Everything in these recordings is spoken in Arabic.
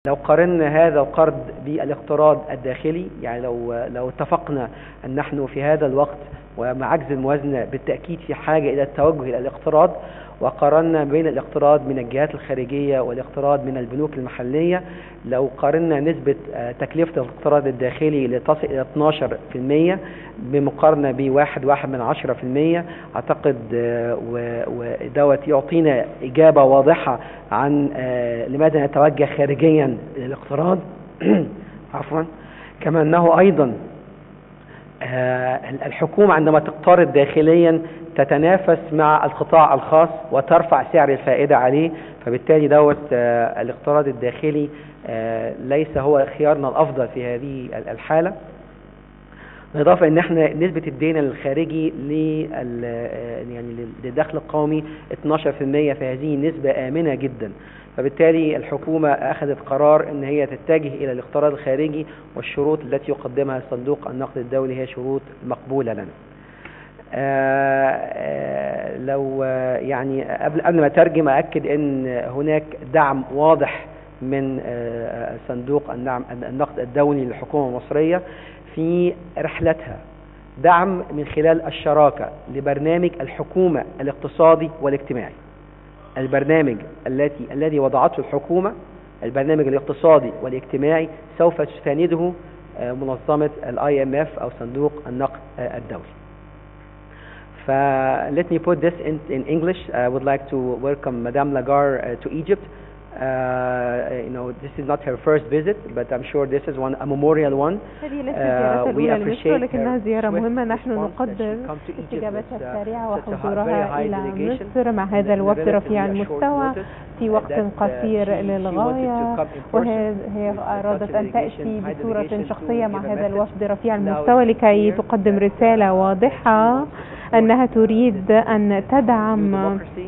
لو قارنا هذا القرض بالاقتراض الداخلي، يعني لو اتفقنا أن نحن في هذا الوقت ومع عجز الموازنة بالتأكيد في حاجة إلى التوجه إلى الاقتراض، وقارنا بين الاقتراض من الجهات الخارجية والاقتراض من البنوك المحلية، لو قارنا نسبة تكلفة الاقتراض الداخلي لتصل إلى 12% بمقارنة ب1.1%، أعتقد ودوت يعطينا إجابة واضحة عن لماذا نتوجه خارجيا للاقتراض. عفوا. كما أنه أيضا الحكومة عندما تقترض داخليا تتنافس مع القطاع الخاص وترفع سعر الفائدة عليه، فبالتالي دوت الاقتراض الداخلي ليس هو خيارنا الأفضل في هذه الحالة. بالإضافة أن احنا نسبة الدين الخارجي للدخل القومي 12%، فهذه نسبة آمنة جدا، فبالتالي الحكومة أخذت قرار أن هي تتجه إلى الاقتراض الخارجي، والشروط التي يقدمها صندوق النقد الدولي هي شروط مقبولة لنا. لو يعني قبل ما أترجم أأكد أن هناك دعم واضح من صندوق النقد الدولي للحكومة المصرية في رحلتها، دعم من خلال الشراكة لبرنامج الحكومة الاقتصادي والاجتماعي. البرنامج الذي وضعته الحكومة، البرنامج الاقتصادي والاجتماعي، سوف تسانده منظمة IMF أو صندوق النقد الدولي. Let me put this in English. I would like to welcome Madame Lagarde to Egypt. This is not her first visit, but I'm sure this is a memorial one. هذه ليست زيارتها الأولى لمصر، ولكنها زيارة مهمة. نحن نقدر استجابتها السريعة وحضورها إلى مصر مع هذا الوفد رفيع المستوى في وقت قصير للغاية، وهي أرادت أن تأتي بصورة شخصية مع هذا الوفد رفيع المستوى لكي تقدم رسالة واضحة أنها تريد أن تدعم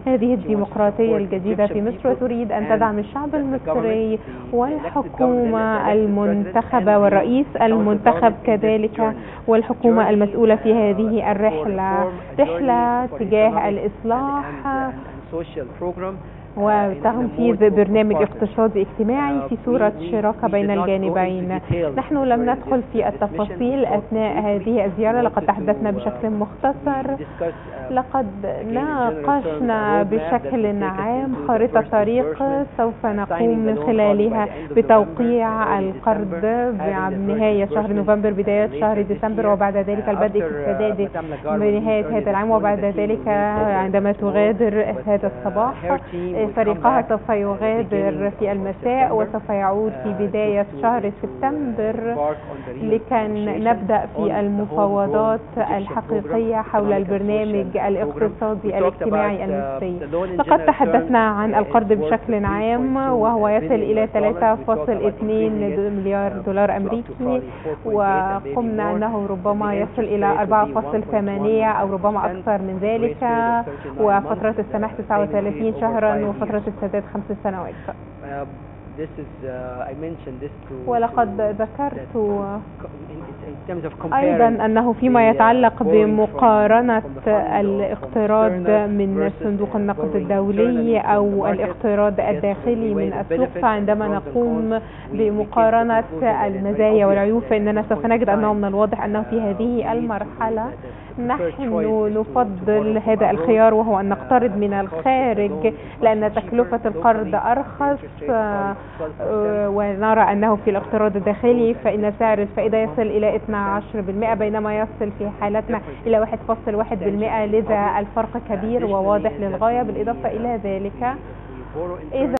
هذه الديمقراطية الجديدة في مصر، وتريد أن تدعم الشعب المصري والحكومة المنتخبة والرئيس المنتخب كذلك، والحكومة المسؤولة في هذه رحلة تجاه الإصلاح وتنفيذ برنامج اقتصادي اجتماعي في صورة شراكة بين الجانبين. نحن لم ندخل في التفاصيل أثناء هذه الزيارة، لقد تحدثنا بشكل مختصر، لقد ناقشنا بشكل عام خارطة طريق سوف نقوم من خلالها بتوقيع القرض بنهاية شهر نوفمبر بداية شهر ديسمبر، وبعد ذلك البدء في السداد بنهاية هذا العام، وبعد ذلك عندما تغادر هذا الصباح فريقها سوف يغادر في المساء، وسوف يعود في بداية شهر سبتمبر لكي نبدأ في المفاوضات الحقيقية حول البرنامج الاقتصادي الاجتماعي المصري. لقد تحدثنا عن القرض بشكل عام، وهو يصل إلى 3.2 مليار دولار أمريكي، وقمنا أنه ربما يصل إلى 4.8 أو ربما أكثر من ذلك، وفترة السماح 39 شهرا وفترة السداد 5 سنوات. ولقد ذكرت أيضا أنه فيما يتعلق بمقارنة الاقتراض من صندوق النقد الدولي أو الاقتراض الداخلي من السوق، فعندما نقوم بمقارنة المزايا والعيوب فإننا سوف نجد أنه من الواضح أنه في هذه المرحلة نحن نفضل هذا الخيار، وهو أن نقترض من الخارج لأن تكلفة القرض أرخص، ونرى أنه في الاقتراض الداخلي فإن سعر الفائدة يصل إلى 12%، بينما يصل في حالتنا إلى 1.1%، لذا الفرق كبير وواضح للغاية. بالإضافة إلى ذلك